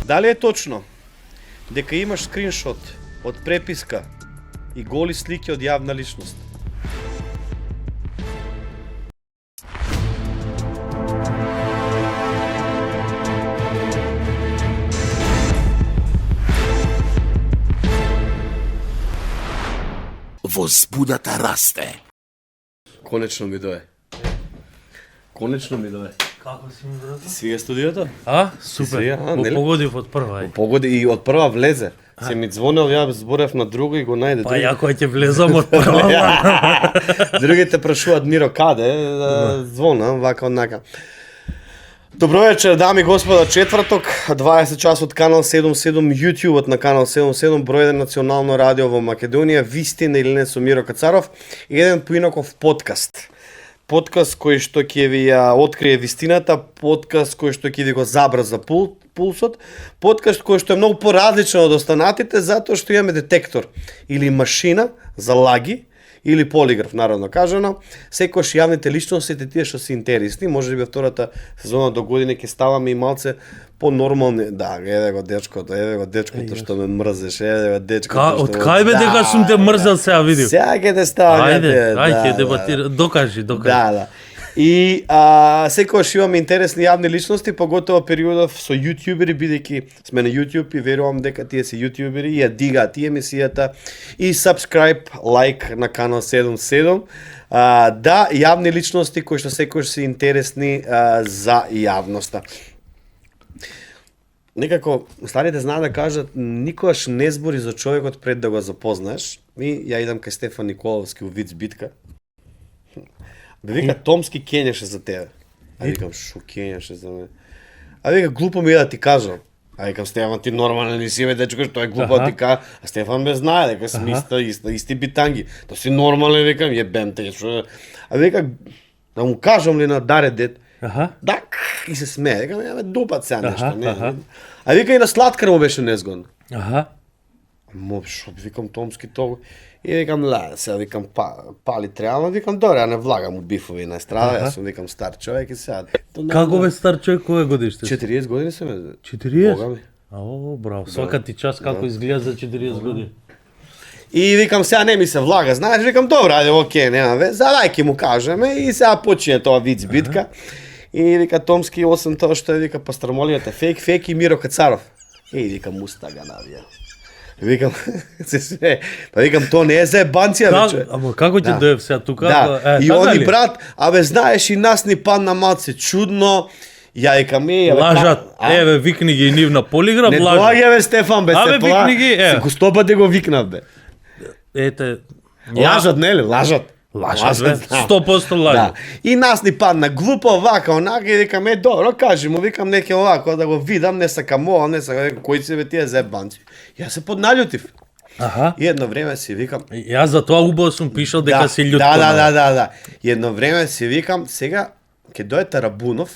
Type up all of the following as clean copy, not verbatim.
Дали е точно дека имаш скриншот од преписка и голи слики од јавна личност? Возбудата расте. Конечно ми дое. Конечно ми дое. Како си ми брат? Свија студиото? Супер. Свија, нели? Погодив од прва. Погоди и од прва влезе. Се ми звонел, ја зборев на друго и го најде. Па ја кој ќе влезам од прва. Другите прашуваат Миро каде, звонам вака однака. Добро вечер, дами и господа, четврток, 20 час од Канал 77, YouTubeот на Канал 77, број 1 национално радио во Македонија, вистина или не со Миро Кацаров, еден поинаков подкаст. Подкаст кој што ќе ви ја открие вистината, подкаст кој што ќе ви го забрза пулсот, подкаст кој што е многу поразличен од останатите затоа што имаме детектор или машина за лаги или полиграф, народно кажано. Секојаш јавните личности, тие што се интересни, може би втората сезона до година ќе ставаме и малце по-нормални. Да, еве го дечкото што ме мрзеш, еве го дечкото што... Од кај бе дека сум те мрзел сега видив? Сега ќе те ставам. Ајде, ќе дебатира, докажи. Да. И секојаш имаме интересни јавни личности, поготово периодов со јутјубери, бидејќи сме на YouTube и верувам дека тие се јутјубери и ја дигаат и емисијата и subscribe, лайк на Канал 77. Да, јавни личности кои што секојаш се интересни за јавноста. Некако старите знаат да кажат, никогаш не збори за човекот пред да го запознаеш. И ја идам кај Стефан Николовски у Виц битка. Бе вика, Томски кењеше за тебе. А викам, шо кењеше за мене? А вика, глупо ми е да ти кажам. А викам, Стефан, ти нормален не си, бе, дечко, што е глупо да ти кажа. А Стефан ме знае, дека сме исти битанги. То си нормален, викам, јебем те, шо... А вика, да му кажам ли на Даре дед? Да, и се смее. Викам, ја ме допат сега нешто. А вика, и на Слаткар му беше незгодно. Мо, шо, викам, Томски тоа... И викам, сега викам, пали треба, викам, добре, ја не влагам у бифови на естрада, јас сум, викам, стар човек и сега... Како бе стар човек, која годиште? 40 години се ме... 40? Бога ми. О, браво, свака ти час како изгледа за 40 години. И викам, сега не ми се влага, знаеш, викам, добре, ајде, окей, нема вез, дај ќе му кажеме и сега почине тоа Виц битка. И вика, Томски, осем тоа што е, вика, пастрамолијата фейк и Миро Кацаров. И вика, мустага навија. Викам, па викам, то не е за ебанција, вече. Ама како ќе доев сега тука? Да, и они, брат, абе, знаеш, и нас ни падна малце чудно, ја викам, лажат, еве, викни ги нив на полиграф, лажат. Не доаѓа, бе, Стефан, бе, се викни ги, се го стопате го викнат, бе. Ете, лажат, нели, лажат. Лажат, бе, 100% лажат. И нас ни падна глупо, вака, онака, и викам, добро, кажи му, викам, неке овако, да го видам, не сакам ова, не сакам, кои си бе тие заебанци. Јас се подналјутив. И едно време си викам... Јас за тоа убаво сум пишал дека си љутко. Да. И едно време си викам, сега, ке дојде Тарабунов,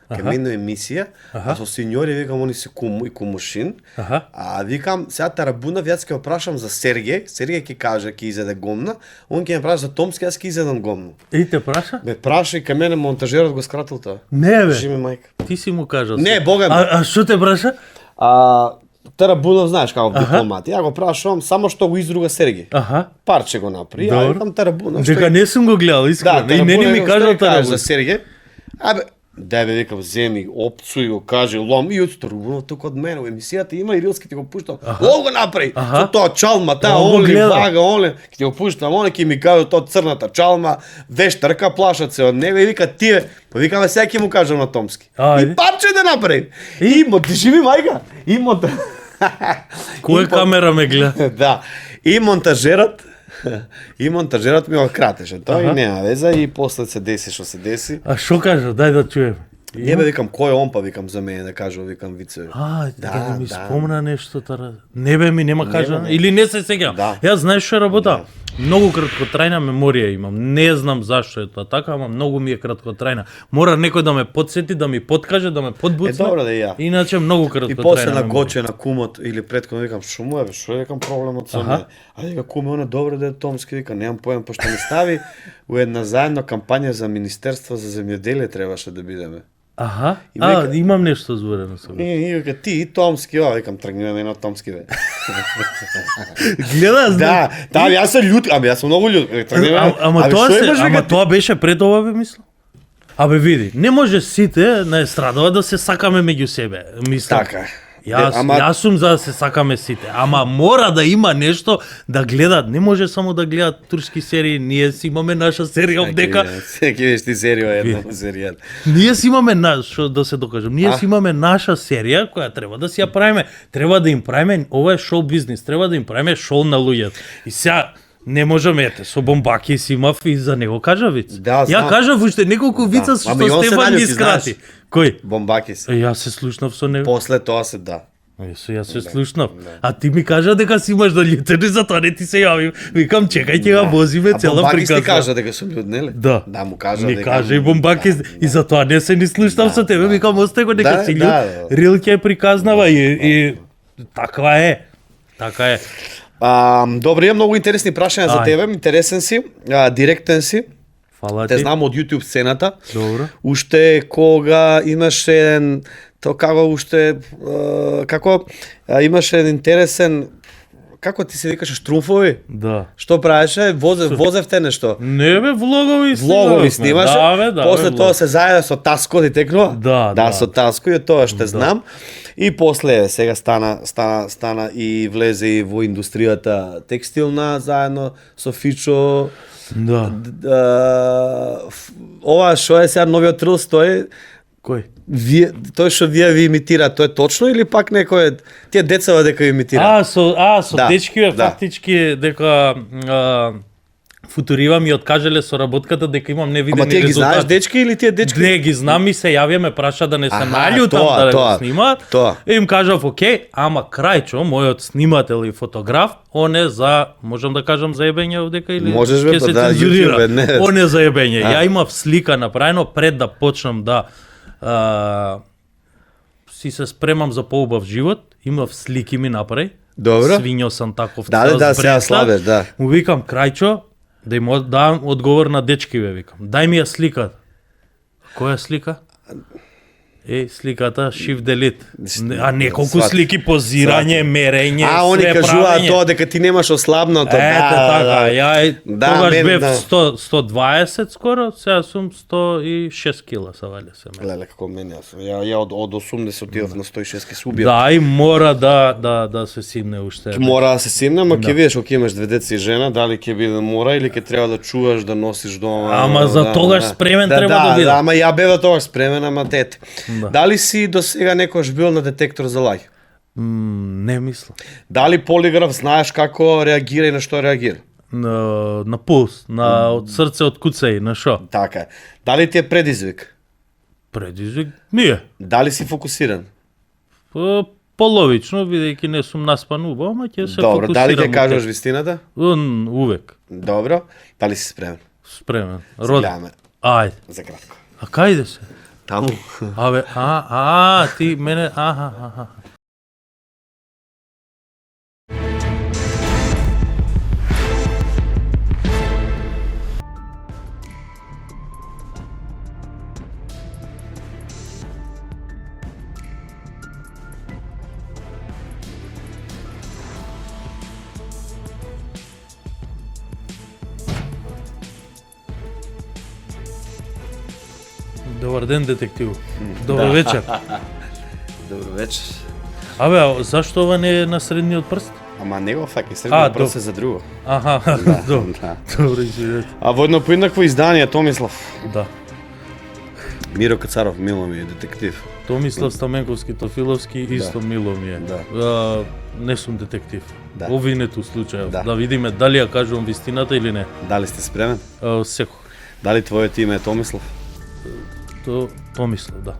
ке мене емисија, а со синьори, викам, они се кум и кумушин, а викам, сега Тарабунов, јас ќе опрашам за Сергеј ќе каже, ќе изеде гомна, он ќе ме праша за Томски, јас ќе изедам гомна. И те праша? Ме праша и кај мене монтажерот го скратил тоа. Не, бе. Жими мајка. Ти си му кажал. Не, бога ми. А што те праша? Тарабунов, знаеш како дипломат. Ја го прашувам само што го изруга Сергеј. Парче го направи. Ја викам Тарабунов. Дека не сум го гледал, искрено. И не ми кажал Тарабунов за Сергеј. Абе, дај бе, викам, земи, опцуј го, кажи, лом, и од Тарабунов тука од мене, во емисијата има и рилски ти го пуштам. Ол го направи. Со тоа чалма, таа оли вага, оле, ќе ти го пуштам, оле ќе ми кажа тоа црната чалма, вештарка, плашат се од него и вика тие, па викаме сега ќе му кажам на Томски. И парче да направи. И живи мајка. Која камера ме гледа? Да. И монтажерот ми го кратеше. Тоа и нема веза и после се деси што се деси. А што кажа? Дај да чуем. Јебе, викам, кој е он, па викам за мене да кажува, викам вицеви. Да ми спомна нешто тара. Не бе, ми нема кажа, или не се сеќавам. Јас знаеш што работа? Многу краткотрајна меморија имам. Не знам зашто е тоа така, ама многу ми е краткотрајна. Мора некој да ме подсети, да ми подкаже, да ме подбуцне. Добро да ја. Иначе многу краткотрајна. И после на Гоче, на кумот или претходно викам, шо му е, шо е, викам, проблемот со мене. А вика, куме, он е добро да е Томски, вика, немам појам, пошто ми стави у една заедно кампања за Министерство за земјоделие требаше да бидеме. Аха, И вика- имам нешто зборено со. И вика, ти и Томски, викам, тргни на едно Томски, бе. Гледа, Да, јас сум лют, јас сум многу лют. Ама тоа беше пред ова, бе, мислам. Абе види, не може сите на естрадова да се сакаме меѓу себе, мислам. Така е. Јас сум за да се сакаме сите, ама мора да има нешто да гледат, не може само да гледат турски серии, ние си имаме наша серија овдека. Секи веш ти серија една серија. Ние си имаме што да се докажам, ние си имаме наша серија која треба да си ја правиме, треба да им правиме, ова е шоу бизнис, треба да им правиме шоу на луѓето. И сега не можеме, ете, со Бомбаки си имав и за него кажа виц. Да, ја кажав уште неколку вица што Стефан ги скрати. Кој? Бомбакис. Јас се слушнав со него. После тоа се да. Јас се слушнав. А ти ми кажа дека си имаш да лютени, затоа не ти се јавим. Викам, чекај ќе га возиме цела Бомбакис приказна. ти кажа дека сум лют, нели? Да. Да, му кажа Ми дека... кажа и Бомбакис и затоа не се ни слушнав со тебе, викам остай го дека Да, си лют. да. Рил ќе приказнава и таква е. Така е. Добре, имам многу интересни прашања за Ај. тебе, интересен си, директен си. Фала Те ти. знам од YouTube сцената. Добро. Уште кога имаше еден како уште како имаше еден интересен како ти се викаше Штрумфови? Да. Што правеше? Возевте нешто. Не бе, влогови Влогови снимаше. Да, бе, да. После бе, тоа се заеда со Таско ти текнува. Да. со Таско и тоа што знам. И после сега стана и влезе и во индустријата текстилна заедно со Фичо. Да. Ова што е сега новиот рилс, тој Кој? тој што вие ви имитира, тоа е точно или пак некој тие децава дека ви имитира? Со Да, дечкиве да. фактички дека Футурива ми откажале соработката дека имам невидени Ама тие ги знаеш резултати. дечки или тие дечки? Не ги знам и се јавија ме праша да не се Аха, наљутам тоа, да тоа, го снимаат. тоа. И им кажав окей, ама Крајчо, мојот снимател и фотограф, он е за, можам да кажам за ебење овдека или Можеш, бе, ќе па се да, цензурира? YouTube, не. Он е за ебење. Ја имав слика направено пред да почнам да си се спремам за поубав живот, имав слики ми направи. Добро. Свињо сам таков. Да, цел сега збрента. слабеш, да. Му викам Крајчо, да им дам одговор на дечкиве, викам. Дај ми ја слика. Која слика? Сликата Shift Delete. А неколку Сват. слики, позирање, мерење, Они све кажуваат правење. тоа дека ти немаш ослабното. Ете така, ја тогаш мене, бев да. 120 скоро, сега сум 106 кила се валја се мене. Леле како мене, ја од 80 отидов на 106 ке се убија. Да, и мора да се симне уште. Мора да се симне, ама ќе видиш кога имаш две деца и жена, дали ќе биде мора или ќе треба да чуваш, да носиш дома. Ама за тогаш спремен треба да биде. Да, ама ја бев тогаш спремен, ама тете. Да. Дали си до сега некош бил на детектор за лај? Не мислам. Дали полиграф знаеш како реагира и на што реагира? На пулс, на од срце, од куцај, на шо? Така е. Дали ти е предизвик? Предизвик ми е. Дали си фокусиран? Половично, бидејќи не сум наспан убаво, ама ќе се Добро, фокусирам. дали ќе кажеш вистината? Увек. Добро. Дали си спремен? Спремен. Се Род. гледаме Ајде. за кратко. А кајде се? Таму. Абе, ти мене, аха. Добар ден, детектив. Добро вечер. Добро вечер. Абе, а зашто ова не е на средниот прст? Ама не го факи, средно просто за друго. Аха, добро. Да. Добро, извинете. А во едно поинакво издание, Томислав. Да. Миро Кацаров, мило ми е детектив. Томислав Стаменковски Тофиловски исто мило ми е. Да. Не сум детектив. Да. Овинет у случајов. Да. Да видиме дали ја кажувам вистината или не. Дали сте спремен? Секој. Дали твоето име е Томислав? Томислав, да.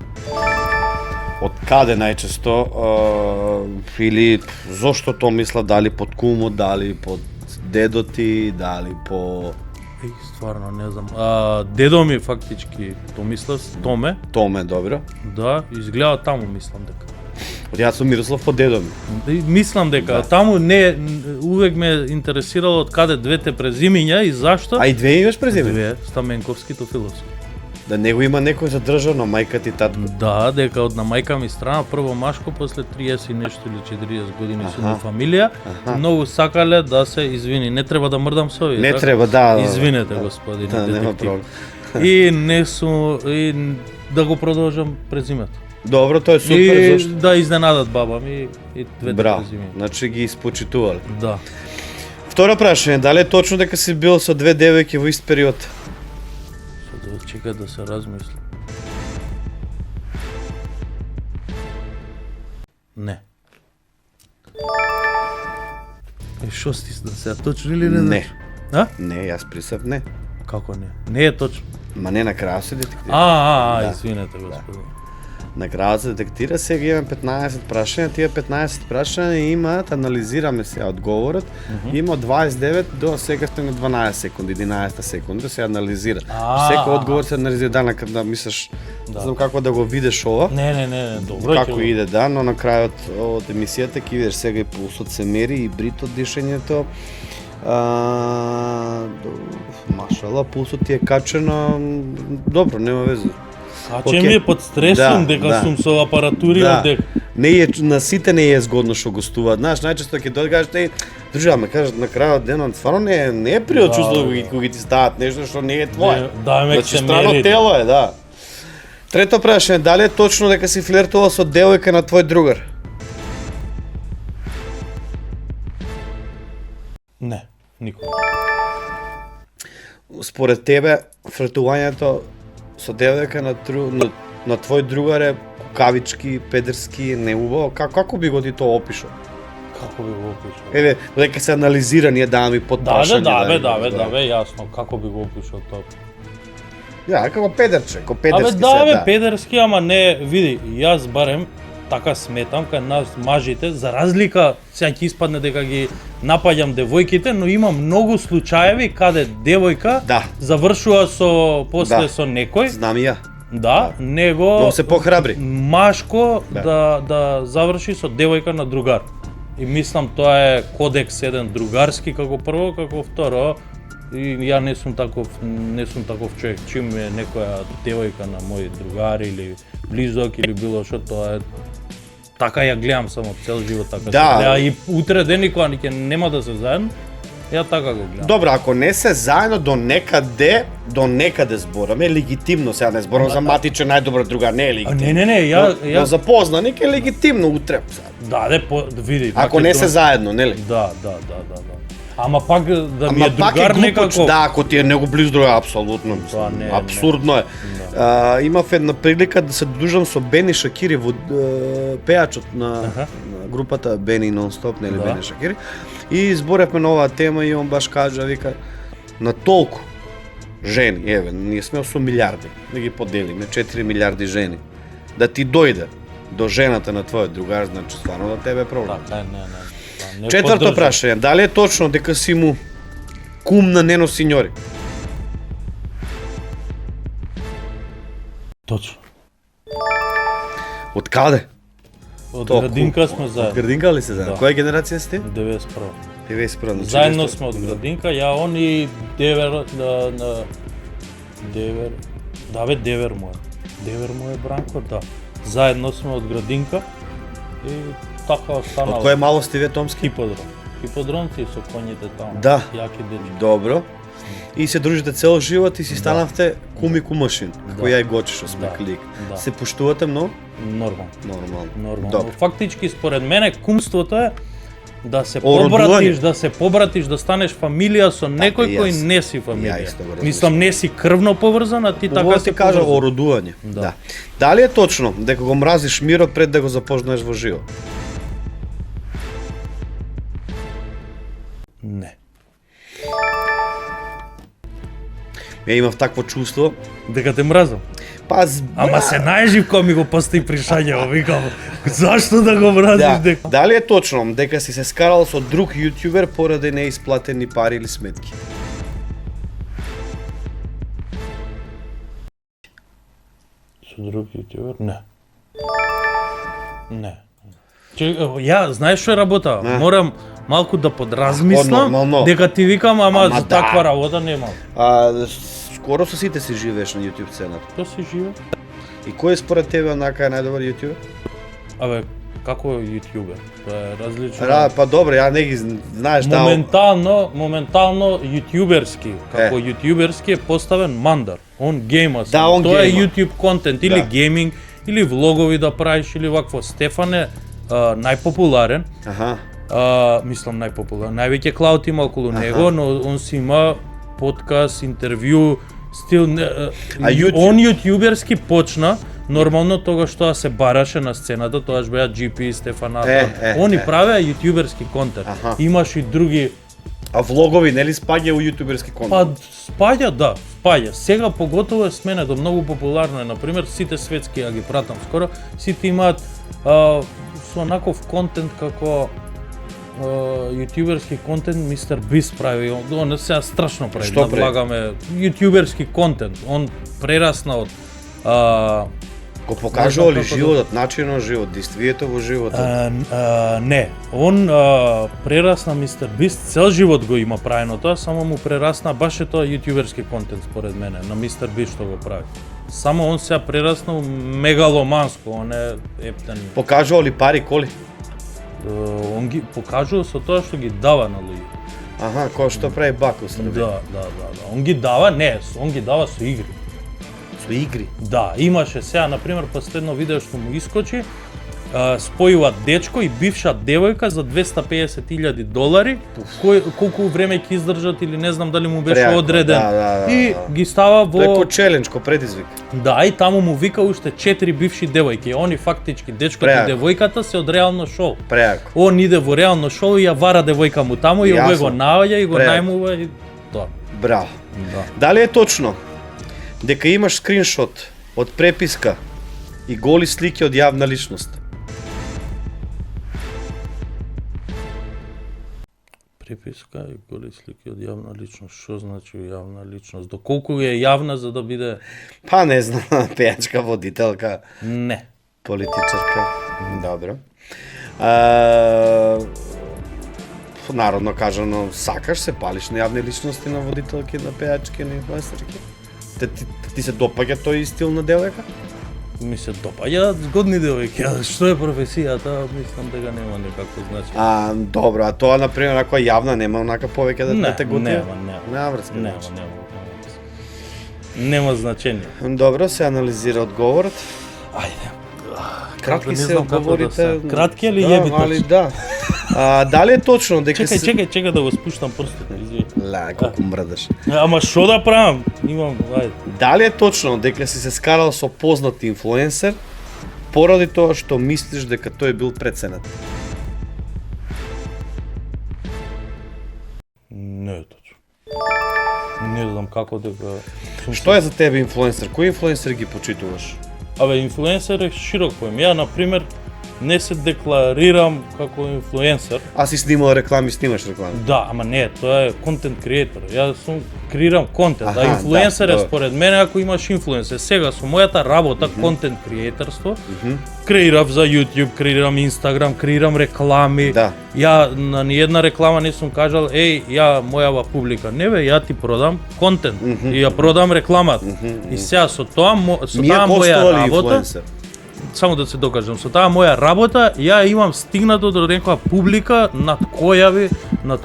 Од каде најчесто или зошто Томислав, дали под кумот, дали под дедо ти, дали по Стварно не знам. Дедо ми фактички Томислав, Томе, добро. да, изгледа таму, мислам дека. Јас сум Мирослав по дедо ми. Мислам дека таму не увек ме интересирало од каде двете презимиња и зашто. А и две имаш презиме? Две, Стаменковски Тофиловски. Да него има некој задржано, мајка ти, татко. Да, дека од на мајка ми страна, прво машко, после 30 и нешто или 40 години сум во фамилија, многу сакале да се извини. Не треба да мрдам со овие. Не така? треба, да. Извинете, господине Да, нема детектив. проблем. И не сум, и да го продолжам презимето. Добро, тоа е супер, И зашто? да изненадат баба ми и двете Браво, презимени. значи ги испочитувале. Да. Второ прашање, дали е точно дека си бил со две девојки во ист период? Што да чека да се размисли. Не. Шо стисна сега, точно или не? Не. А? Не, јас присав не. Како не? Не е точно. Ма не, на крајот се детектира. Да. Извинете, господи. На крајот се детектира, сега имаме 15 прашања, тие 15 прашања имаат, анализираме сега одговорот, има од 29 до сега сте на 12 секунди, 11 секунди, се анализира. Секој одговор се анализира, да мислиш, не знам како да го видиш ова. Не, добро е. Како иде, да, но на крајот од емисијата ќе видиш сега и пулсот се мери, и бритот, дишењето. Машала, пулсот ти е качено, добро, нема веза. Че ми е под стресом, дека сум со апаратури дека. Не е, на сите не е згодно што гостуваат. Знаеш, најчесто ќе дојде кажеш ти, дружа, ме кажат на крајот денот, стварно не е пријат чувство кога ти стават нешто што не е твое. Да, ме Значи се страно мери. тело е, да. Трето прашање, дали е точно дека си флиртувал со девојка на твој другар? Не, никога. Според тебе, флиртувањето со девојка на твој другар е кукавички, педерски, неубаво? Како би го ти тоа опишал? Како би го опишал? Еве, дека се анализира, ние даваме под прашање. Да, јасно, како би го опишал тоа. Ja, како педерче, како педерски педерски, ама не, види, јас барем така сметам кај нас мажите, за разлика, сега ќе испадне дека ги напаѓам девојките, но има многу случаеви каде девојка завршува после со некој. Знам и ја. Да, него се похрабри. Машко да заврши со девојка на другар. И мислам тоа е кодекс еден другарски како прво, како второ. И ја не сум таков човек, чим е некоја девојка на мој другар или близок или било што, тоа е така ја гледам само цел живот така. Да, и утре ден кога ќе нема да се заедно, ја така го гледам. Добро, ако не се заедно до некаде збораме, легитимно, сега не зборам за матичен најдобар другар, не е легитимно. Не, ја но за познаник е легитимно утре. Да, види. Ако не се заедно, нели? Да. Ама пак да ми е другар некако. Да, ако ти е него близо друга, апсолутно. Абсурдно е. Имав една прилика да се дружам со Бени Шакири, пеачот на групата Бени Нон-стоп, нели Бени Шакири. И зборевме на оваа тема и он баш кажа, вика, на толку жени, еве, ние сме 8 милиарди, да ги поделиме, 4 милиарди жени. Да ти дојде до жената на твојот другар, значи стварно да тебе е проблем. Не. Четврто прашање, дали е точно дека си му кум на Нено Синьори? Точно. Од каде? Од градинка сме заедно. Од градинка ли се заедно? Која генерација сте? 91. 91. Заедно сме од градинка, ја он и Девер Девер му е Бранко, да. Заедно сме од градинка и така останало. Од кој малости ве Томски? Хиподром ти со коњите таму. Да. Јаки дечки. Добро. И се дружите цел живот и си станавте кум и кумашин, како ја и Гочешо сме клик. Се поштувате многу? Нормално. Фактички според мене кумството е да се побратиш, да станеш фамилија со некој кој не си фамилија. Мислам, не си крвно поврзан, а ти така се кажа ородување. Да. Дали е точно дека го мразиш Миро пред да го запознаеш во живо? Не. Ја имав такво чувство. Дека те мразам? Ама се најжив кога ми го постави пришање, викам, зашто да го мразиш дека? Дали е точно дека си се скарал со друг јутјубер поради неисплатени пари или сметки? Со друг јутјубер? Не. Ја, знаеш што е работа? Морам малку да подразмислам, дека ти викам, ама за таква работа немам. скоро со сите си живееш на YouTube сцената. Тоа си живе. И кој според тебе онака е најдобар YouTube? Абе, како јутјубер? Тоа е различно. Па добро, ја не ги знаеш таа. Моментално јутјуберски, како јутјуберски е поставен Мандар. Он гейма. Да, он тоа гейма. е YouTube контент или гейминг или влогови да правиш или вакво. Стефан е најпопуларен. Аха. Мислам најпопуларен. Највеќе клауд има околу него, но он си има подкаст, интервју, стил он јутјуберски почна. Нормално тогаш тоа се бараше на сцената, тоаш беа GP, Стефаната. Они правеа јутјуберски контент. Имаш и други. А влогови нели спаѓа у јутјуберски контент? Па спаѓа, да, спаѓа. Сега поготово е сменето, многу популарно е, на пример, сите светски, ја ги пратам скоро, сите имаат со онаков контент како јутјуберски контент Мистер Бист прави, он сега страшно прави, надлагаме јутјуберски контент. Он прерасна од Го покажува ли животот, начинот на живот, действието во животот? Не, он прерасна Мистер Бист, цел живот го има правено тоа, само му прерасна баш е тоа јутјуберски контент според мене, на Мистер Бист што го прави. Само он сега прерасна мегаломанско, он е ептен. Покажува ли пари коли? Он ги покажува со тоа што ги дава на луѓе. Аха, кој што прави Баку Србија. Да. Он ги дава, он ги дава со игри. Со игри? Да, имаше сега, на пример, последно видео што му искочи, спојува дечко и бивша девојка за $250,000, колку време ќе издржат или не знам дали му беше одреден. И ги става во преко челендж, ко предизвик. Да, и таму му вика уште 4 бивши девојки. Они фактички дечкото и девојката се од реално шоу. Преако. Он иде во реално шоу и ја вара девојка му таму и овој го наоѓа и го најмува и тоа. Браво. Дали е точно дека имаш скриншот од преписка и голи слики од јавна личност? Преписка и голи слики од јавна личност. Што значи јавна личност? Доколку е јавна за да биде? Па не знам, пејачка, водителка. Не. Политичарка. Добро. Народно кажано, сакаш се палиш на јавни личности, на водителки, на пејачки, на инфлуенсерки? Ти се допаѓа тој стил на девојка? Ми се допаѓаат згодни девојки, што е професијата, мислам дека нема никакво значење. Добро, а тоа, например, ако е јавна, нема онака повеќе да те готви? Нема врска. Нема значење. Добро, се анализира одговорот. Ајде. Кратки се одговорите. Кратки или јебиточ? Да. Дали е точно дека Чекај да го спуштам прстот, извини. Колку мрдаш. Ама што да правам? Имам, ајде. Дали е точно дека си се скарал со познат инфлуенсер поради тоа што мислиш дека тој бил преценет? Не е точно. Не знам како дека... Што е за тебе инфлуенсер? Кој инфлуенсер ги почитуваш? Абе, инфлуенсер е широк поем. Ја, например, не се декларирам како инфлуенсер. А си снимаш реклами? Да, ама не, тоа е контент креатор. Ја сум креирам контент, а инфлуенсер е според мене ако имаш инфлуенсер. Сега со мојата работа контент креаторство, креирав за YouTube, креирам Instagram, креирам реклами. Ја на ниедна реклама не сум кажал, ја мојава публика. Не бе, ја ти продам контент и ја продам рекламата. И сега со таа моја работа, само да се докажам, со таа моја работа, ја имам стигнато до некоја публика над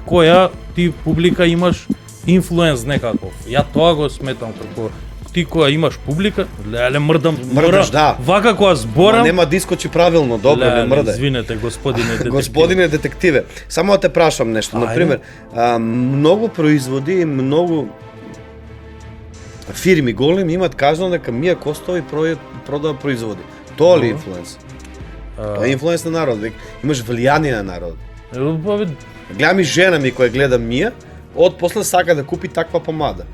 која ти публика имаш инфлуенс некаков. Ја тоа го сметам како ти која имаш публика, леле мрдаш, да. Вака која зборам. Нема да искочи правилно, добро, не мрдај. Извинете, господине детективе. Господине детективе, само да те прашам нешто. Например, многу производи, многу фирми големи имаат казано дека Мија Костови продава производи. Тоа ли инфлуенс? Тоа е инфлуенс на народот, имаш влијание на народот. Гледам и жена ми која гледа Мија, после сака да купи таква помада.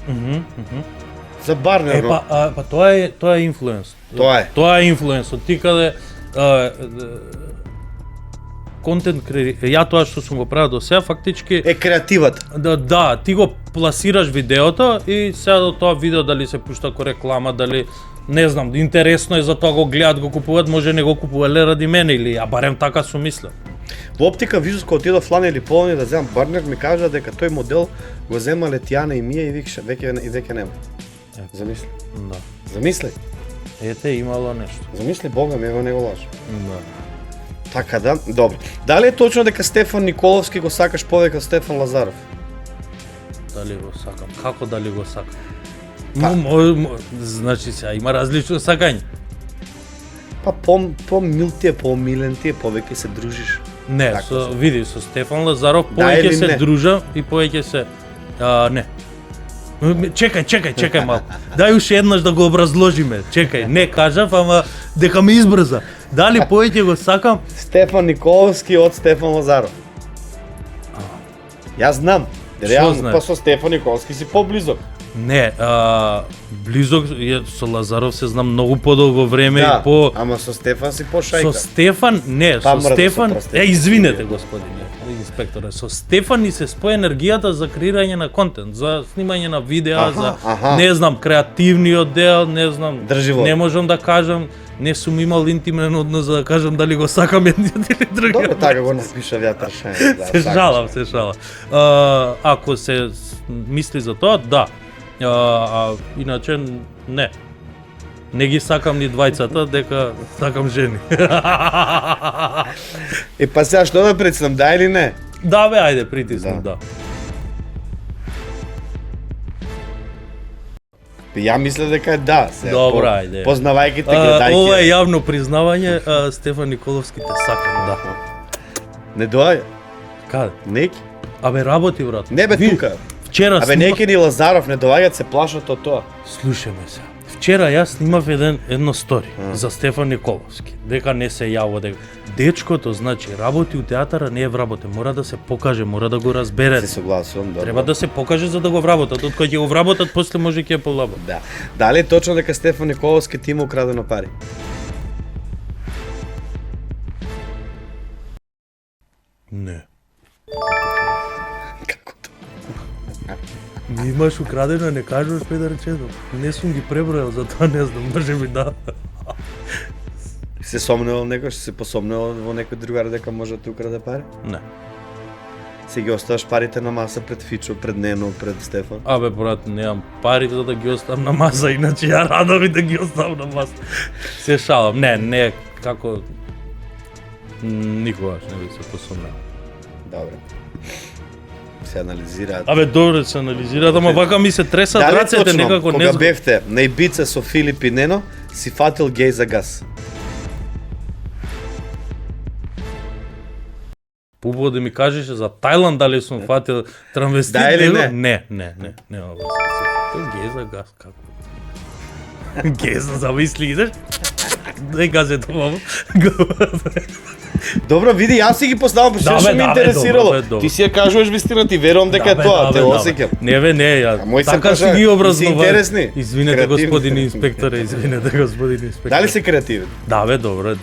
За барнер. Па тоа е инфлуенс. Тоа е инфлуенс. Ти каде контент ја тоа што сум го правил до сега фактички е креативот. Да, ти го пласираш видеото и сега до тоа видео дали се пушта ко реклама, дали не знам, интересно е за тоа го гледат, го купуваат, може не го купувале ради мене или ја барем така сум мислел. Во оптика Вижус кога отидов Флане или Полони да земам барнер, ми кажа дека тој модел го зема Летјана и Мија и веќе нема. Замисли. Да. Замисли. Ете, имало нешто. Замисли Бога, ми не го лажи. Да. Така да, добро. Дали е точно дека Стефан Николовски го сакаш повеќе од Стефан Лазаров? Дали го сакам? Како дали го сакам? Па. Значи сега има различно сакање. Па по-мил ти е, по-милен ти е, повеќе се дружиш. Не, Така види, со Стефан Лазаров Да повеќе или се не? дружам и повеќе се... не. Чекај малку. Дај уште еднаш да го образложиме. Чекај, не кажав, ама дека ме избрза. Дали повеќе го сакам? Стефан Николовски од Стефан Лазаров. Јас знам. Реално, знаеш? па со Стефан Николовски си поблизок. Не, близок со Лазаров се знам многу подолго време Да, и по... ама со Стефан си по-шајка. Со Стефан, не, Па, со мрда, Стефан, со простите. извинете господине, инспекторе, со Стефан ни се споја енергијата за креирање на контент, за снимање на видеа, аха. не знам, креативниот дел, не знам, Држи вода. не можам да кажам, не сум имал интимен однос за да кажам дали го сакам едниот или другиот. Добро, така го напиша вјатар шајн. Се шалам, се шалам. Ако се мисли за тоа, да. Иначе, не. Не ги сакам ни двајцата, дека сакам жени. Па сега што да преценам, да или не? Да бе, ајде, притиснам, да. Ја мислев дека е да. Сега, Добро, ајде. Познавајќи те, гледајќи. Ова е јавно признавање, Стефан Николовски те сакам, да. Не доаѓа? Каде? Неки? Абе, работи, брат. Не бе, Ви- тука. Вчера Абе, неки ни Лазаров не доаѓаат, се плашат од тоа. Слушаме се. Вчера јас снимав едно стори за Стефан Николовски, дека не се јаво, дека дечкото, значи, работи у театара, не е вработен, мора да се покаже, мора да го разбере. Се согласувам, добро. Треба да се покаже за да го вработат, од кој ќе го вработат, после може ќе ја полабат. Да. Дали е точно дека Стефан Николовски ти има украдено пари? Не. Како тоа? Ми имаш украдено, не кажуваш Петар Чедов. Не сум ги пребројал, затоа не знам, може би да. Се сомневал некој, се посомневал во некој другар дека може да ти украде пари? Не. Се ги оставаш парите на маса пред Фичо, пред Нено, пред Стефан? Абе, брат, немам пари за да ги оставам на маса, иначе ја радам и да ги оставам на маса. Се шалам. Не, како... Никогаш не би се посомнал. Добре. Се анализираат. Абе, добре се анализираат, ама вака ми се тресат Дали рацете, точно, некако кога не бевте на Ибица со Филип и Нено, си фатил геј за газ? Пубо да ми кажеш за Тајланд дали сум фатил трамвестит. Да или него? не? Не, нема врска. Се фатил геј за газ, како? Геј за замисли, идеш? Дај газет мамо. Добро, види, јас си ги поставам, па што ме интересирало. Ти си ја кажуваш вистина, ти верувам дека е тоа, те осеќам. Не бе, не, ја. мој се Така кажа, си ги образував. си интересни, Извинете креативни. господин инспекторе, извинете господин инспекторе. Дали си креативен? Да бе, добро.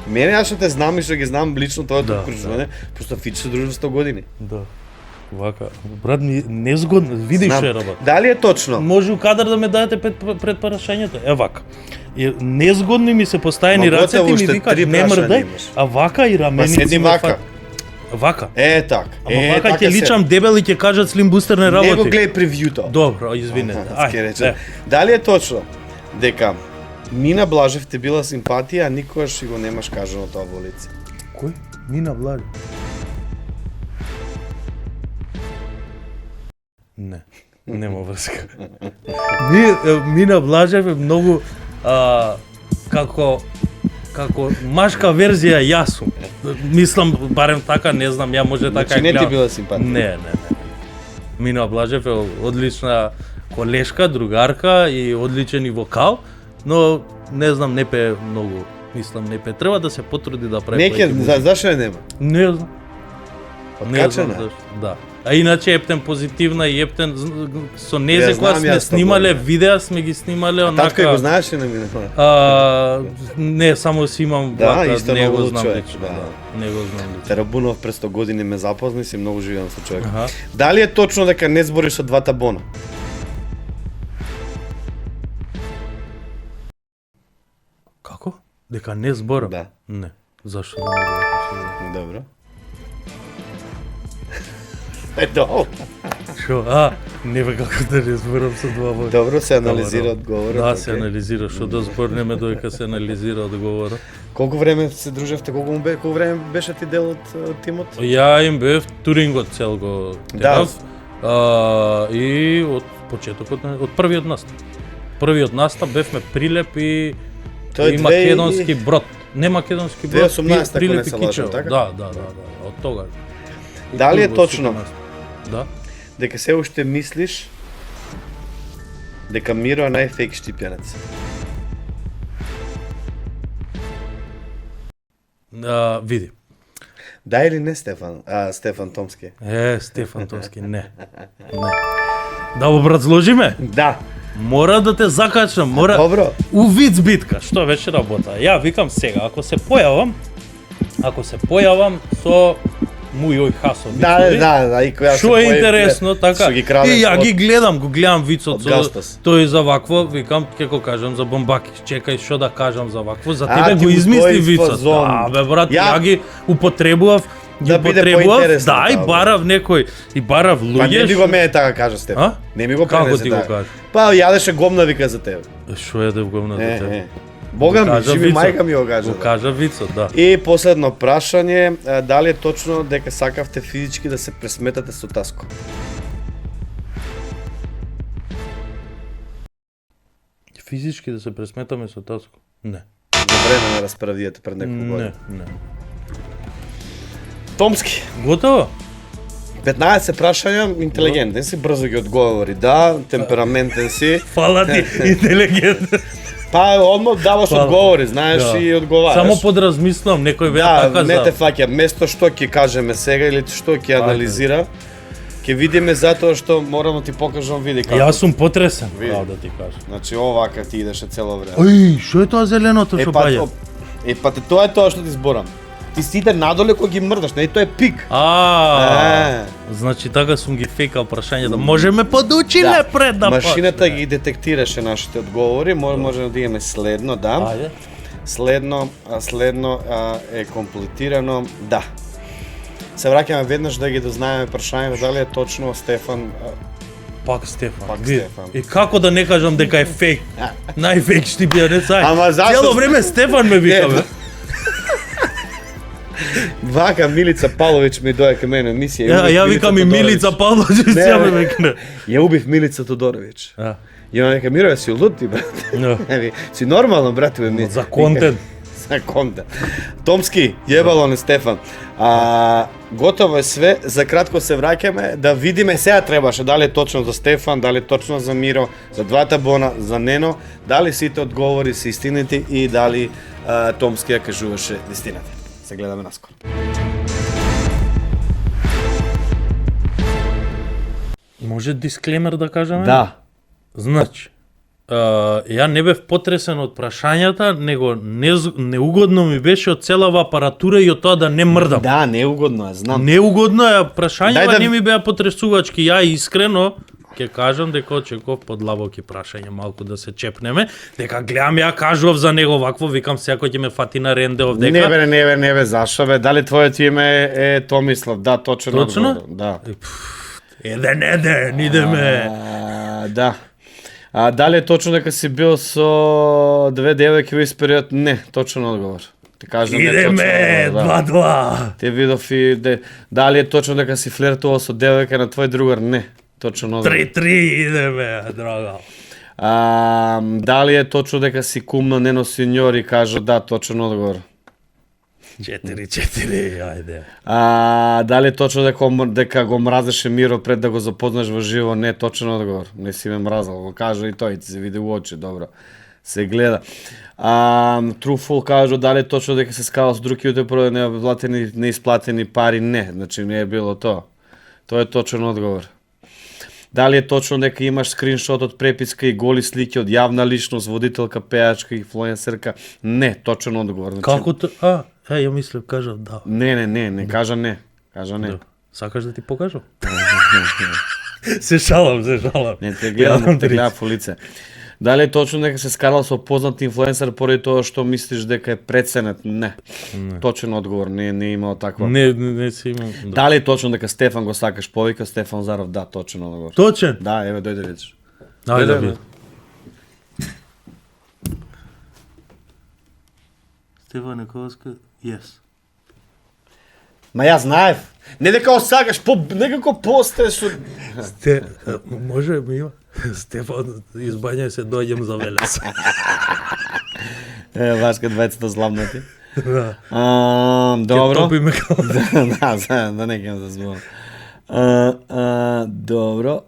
Мене јас што те знам и што ги знам лично твоето Да, окружување, просто Фич се дружи 100 години. Да. Вака, брат ми незгодно, видиш што е работа. Дали е точно? Може у кадар да ме дадете пред прашањето. Е вака. И незгодни ми се поставени Ма рацете готово, и ми уште викаат три не прашања мрдај, имаш. а вака и Па раменици. седи вака. Вака. Так. Ама вака така ќе личам дебел и ќе кажат Слим Бустер не Не го работи. гледај превјуто. Добро, извинете. Ќе речем. Дали е точно дека Мина Блажев те била симпатија, а никогаш си го немаш кажано тоа во лице? Кој? Мина Блажев. Не, нема врска. Мина Блажев е многу како машка верзија јас сум. Мислам барем така, не знам, ја може така. Значи не ти била симпатија? Не. Мина Блажев е одлична колешка, другарка и одличен и вокал, но не знам, не пее многу. Мислам, не пее. Треба да се потруди да прави. Неќе, зашо ја нема? Не знам. Не знам Откачена? зашто. Да. А иначе Ептен позитивна и Ептен со незе Ја кога знам сме јас снимале тоа, видеа, сме ги снимале онака. Татко го знаеш ли на Мина? Не, само си имам Да, вака, исто не многу го знам човек, лично, да. да. Не го знам лично. Терабунов пред 100 години ме запозна и си многу живеам со човек. Аха. Дали е точно дека не збориш со двата бона? Како? Дека не зборам? Да. Не. Зашто да не зборам? Добро. Е, долу. Шо? Не бе како да не зборам со два вода. Добро се анализира одговорот. Да, се анализира, што да зборнеме доека се анализира одговорот. Колку време се дружевте, колку време беше ти дел од тимот? Ја им бев турингот цел го терав. И од почетокот од првиот настап. Првиот настап бевме Прилеп и македонски Брод. Не македонски Брод, 2018 Прилеп и ако не се Кичево. лажам, така? Да, од тогаш. Дали е точно Да. дека се уште мислиш дека Миро е најфейк штипјанец? Види. Да или не Стефан Томски? Стефан Томски, не. Да образложиме? Да. Мора да те закачам, мора. Добро. Увид битка, што беше работа. Ја викам сега, ако се појавам со Мујој Хасов. Да, и која Што е интересно, така. И ја ги гледам вицот со тој за вакво, викам ќе го кажам за Бомбаки. Чекај што да кажам за вакво, за тебе го измисли вицот. Бе брат, ја ги употребував. Да биде поинтересно. Да, и барав некој, и барав луѓе. Па не би го мене така кажа Стефан. Не ми го пренесе. Како ти го кажа? Па јадеше гомна вика за тебе. Што јаде гомна за тебе? Бога ми, живи мајка ми го кажа. Го кажа вицот, да. И последно прашање, дали е точно дека сакавте физички да се пресметате со Таско? Физички да се пресметаме со Таско? Не. За време на расправијата пред неколку години. Не. Томски. Готово? 15 прашања, интелигентен си, брзо ги одговори. Да, темпераментен си. Фала ти, интелигентен. Па, одмор даваш одговори, знаеш и одговараш. Само подразмислам, некој беа така за... Да, не те фаќа, место што ќе кажеме сега или што ќе анализира, ќе видиме затоа што морам да ти покажам види како. Јас сум потресен, прavo да ти кажам. Значи овака ти идеше цело време. Ој, што е тоа зеленото што паѓа? Па тоа е тоа што ти зборам. Ти сите надоле кој ги мрдаш, не тоа е пик. Значи така сум ги фекал прашањата. Можеме подучиле пред да почнеме. Машината ги детектираше нашите одговори, може да имаме следно, да. Ајде. Следно е комплетирано, да. Се враќаме веднаш да ги дознаеме прашањето дали е точно Стефан. Пак Стефан. Стефан. И како да не кажам дека е фейк? Најфейк штипјанец, Ама зашто? Цело време Стефан ме вика, бе. Вака Милица Павловиќ ми дојде кај мене емисија. Ја викам и Милица Павловиќ, ја ме викне. Ја убив Милица Тодоровиќ. И она нека Миро, си луд ти, брат. Си нормално, брат, бе ми. За контент. За контент. Томски, јебало не Стефан. Готово е све, за кратко се враќаме да видиме сега требаше дали е точно за Стефан, дали е точно за Миро, за двата Бона, за Нено, дали сите одговори се истинити и дали Томски ја кажуваше вистината. Се гледаме наскоро. Може дисклеймер да кажеме? Да. Значи, ја не бев потресен од прашањата, него неугодно ми беше од целава апаратура и од тоа да не мрдам. Да, неугодно е, знам. Неугодно е прашањата, не ми беа потресувачки. Ја искрено ќе кажам дека очекував подлабоки прашања, малку да се чепнеме, дека гледам ја кажував за него вакво, викам секој ќе ме фати на рендеов дека. Не бе, зашо бе? Дали твоето име е Томислав? Да, точно. Точно? Да. Еден, идеме. Да. Дали е точно дека си бил со две девојки во ист период? Не, точно одговор. Ти кажам идеме, 2-2. Ти видов и дали е точно дека си флиртувал со девојка на твој другар? Не, точно одговор. 3-3 идеме, драга. Дали е точно дека си кум на Нено Синьори? Кажа да, точно одговор. 4-4, ајде. Дали е точно дека го мразеше Миро пред да го запознаш во живо? Не, точно одговор. Не си ме мразал, го кажа и тој, ти се види во очи, добро. Се гледа. Truthful кажа дали е точно дека се скала со друг јуте продаде неисплатени пари? Не, значи не е било тоа. Тоа е точен одговор. Дали е точно дека имаш скриншот од преписка и голи слики од јавна личност, водителка, пејачка, инфлуенсерка? Не, точен одговор. Како тоа? Ја мислев, кажав да. Не, кажа не. Кажа не. Сакаш да ти покажам? Се шалам. Не, те гледам во лице. Дали е точно дека се скарал со познат инфлуенсер поради тоа што мислиш дека е преценет? Не. Точен одговор, не имал таква. Не си имам. Да. Дали е точно дека Стефан го сакаш повика? Стефан Заров, да, точен одговор. Точен? Да, еве дојде видиш. Ајде да види. Стефан Николска, yes. Ма ја знаев. Не дека го сакаш, некако постеш со... Може ми има. Стефан, избањај се, дојдем за Велес. Вашка двајцата зламнати. Да. Добро. Ке топиме како... Да не ќе да зборам. Добро.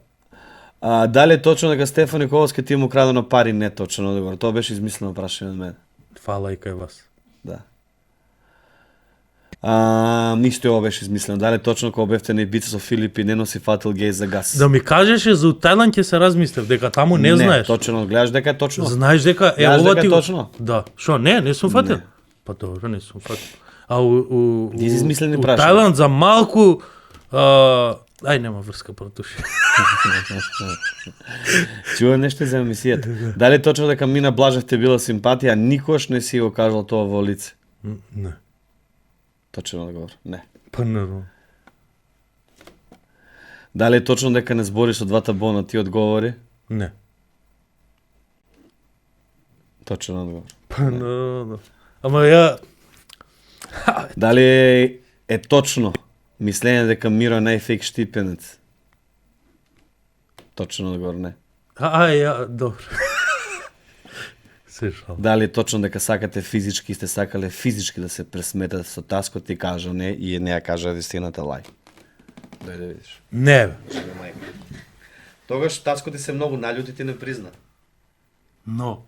Дали е точно дека Стефан Николовски ти му крадено пари? Не точно одговор. Тоа беше измислено прашање од мене. Фала и кај вас. Да. Ништо ова беше измислено. Дали точно кога бевте на Ибица со Филипи не носи фатил гей за газ? Да ми кажеше за Тајланд ќе се размислев, дека таму не знаеш. Не, точно, гледаш дека е точно. Знаеш дека ова ти точно. Да. Шо, не сум фатил. Па добро, не сум фатил. А у измислени у прашања. Тајланд за малку нема врска протуши. Чува нешто за емисијата. Дали е точно дека Мина Блажев те била симпатија, никош не си го кажал тоа во лице? Не. Точен одговор. Не. Па нормално. Дали е точно дека не збориш со двата бона, ти одговори? Не. Точен одговор. Па нормално. Ама ја Дали е точно мислење дека Миро е најфейк штипенец? Точен одговор, не. добро. Се шал. Дали е точно дека сакате физички, сте сакале физички да се пресметат со Таско, ти кажа не и не ја кажа вистината лај. Дојде да видиш. Не бе. Тогаш Таско ти се многу наљути, ти не призна. Но.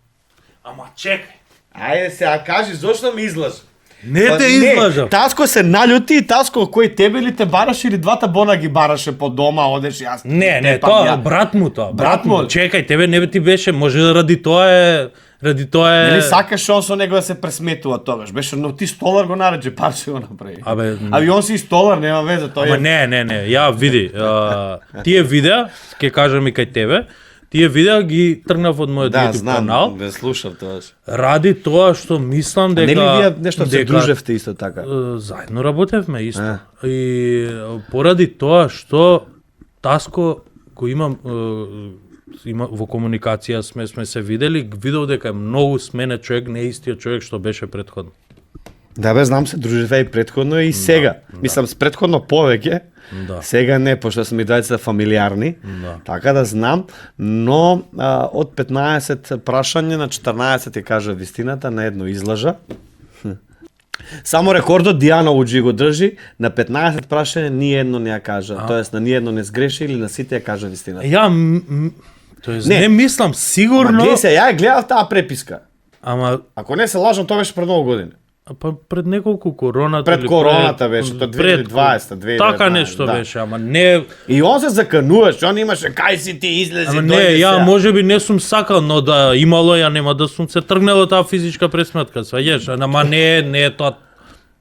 Ама чекај. Ајде сега кажи зошто ме излажа. Не те излажам. Таско се наљути и Таско кој тебе ли те бараше или двата бона ги бараше по дома, одеш јас. Не, тоа брат му тоа. Брат му. Чекај, тебе не ти беше, може ради тоа е Нели сакаш он со него да се пресметува тогаш? Беше, но ти столар го нареđe, парче го направи. Аби он си столар, нема веза, тоа е. Ама не, ја види. Тие видеа, ќе кажам и кај тебе, тие видеа ги тргнав од мојот YouTube канал. Да, слушав тоа. Ради тоа што мислам дека Нели вие нешто се дружевте исто така? Заедно работевме исто. И поради тоа што Таско го имам во комуникација сме се видели, видов дека е многу сменет човек, не истиот човек што беше претходно. Да бе, знам се, дружеве и претходно и сега. Мислам, с претходно повеќе. Да. Сега не, пошто сме двајцата фамилиарни. Да. Така да знам, но од 15 прашања на 14 ти кажа вистината, на едно излажа. Само рекордот Дијана Уџи го држи, на 15 прашања ни едно не ја кажа. Тоест, на ни едно не сгреши или на сите ја кажа вистината. Тоест, не мислам сигурно. Ма се, ја гледав таа преписка. Ама ако не се лажам, тоа беше пред многу години. Па пред неколку короната пред короната беше, тоа 2020, 2019. Така нешто беше, ама не. И он се закануваше, он имаше кај си ти излези. Ама не, ја можеби не сум сакал, но да имало ја нема да сум се тргнал од таа физичка пресметка, сваѓаш, ама не е тоа.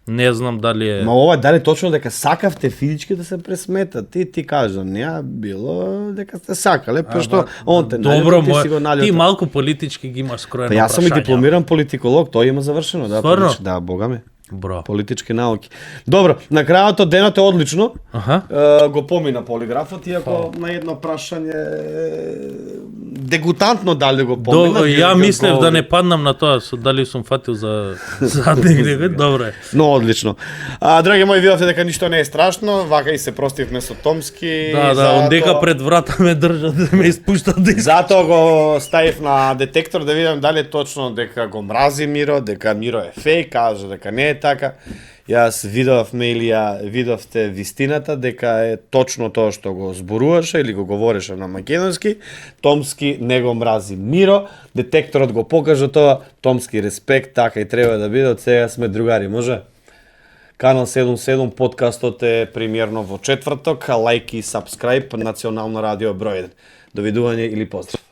Не знам дали е. Ма ова дали точно дека сакавте физички да се пресметат? Ти кажа, не било дека сте сакале, пошто он те добро, ти си го налјутил. Ти малку политички ги имаш скроено прашање. Јас сум и дипломиран политиколог, тоа има завршено, да, политички, да, бога ми. Бро. Политички науки. Добро, на крајот од денот е одлично. Го помина полиграфот, иако на едно прашање дегутантно дали го помина. Ја мислев да не паднам на тоа, дали сум фатил за задник, добро е. Но одлично. Драги мои, видовте дека ништо не е страшно, вака и се простивме со Томски. Да, он дека пред врата ме држат да ме испуштат. Затоа го ставив на детектор да видам дали е точно дека го мрази Миро, дека Миро е фейк, кажа дека не е така. Јас видовме или ја видовте вистината дека е точно тоа што го зборуваше или го говореше на македонски. Томски не го мрази Миро, детекторот го покажа тоа, Томски респект, така и треба да биде, од сега сме другари, може? Канал 77 подкастот е премиерно во четврток, лајк и сабскрајб, Национално радио број 1. Довидување или поздрав.